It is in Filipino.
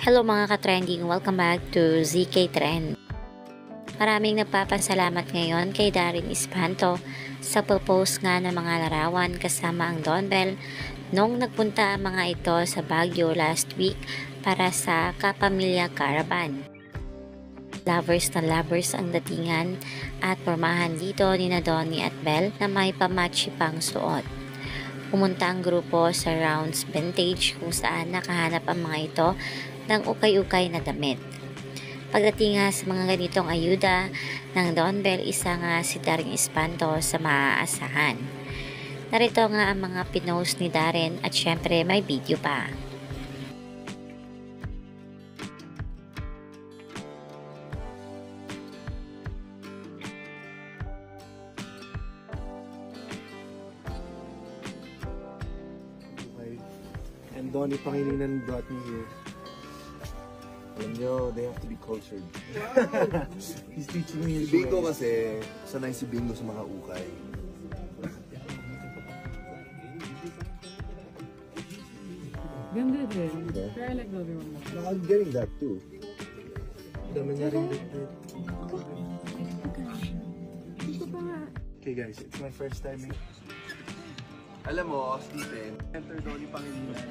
Hello mga ka-trending, welcome back to ZK Trend. Maraming nagpapasalamat ngayon kay Darren Espanto sa pagpost nga ng mga larawan kasama ang Don Bell nung nagpunta ang mga ito sa Baguio last week para sa Kapamilya Caravan. Lovers na lovers ang datingan at pormahan dito ni na Donnie at Bell na may pamatchi pang suot. Pumunta ang grupo sa Rounds Vintage kung saan nakahanap ang mga ito ng ukay-ukay na damit. Pagdating nga sa mga ganitong ayuda ng Don Bell, isa nga si Darren Espanto sa maaasahan. Narito nga ang mga pinost ni Darren at syempre may video pa. And Donnie Pangilinan brought me here. Alam nyo, they have to be cultured. He's teaching me his Si Bingo way. kasi, sanay si Bingo sa mga ukay. Ganda din. Pero I like the other one. No, I'm getting that too. Dami niya rin dito. Okay guys, it's my first time Alam mo, Stephen, enter Donnie Pangilinan.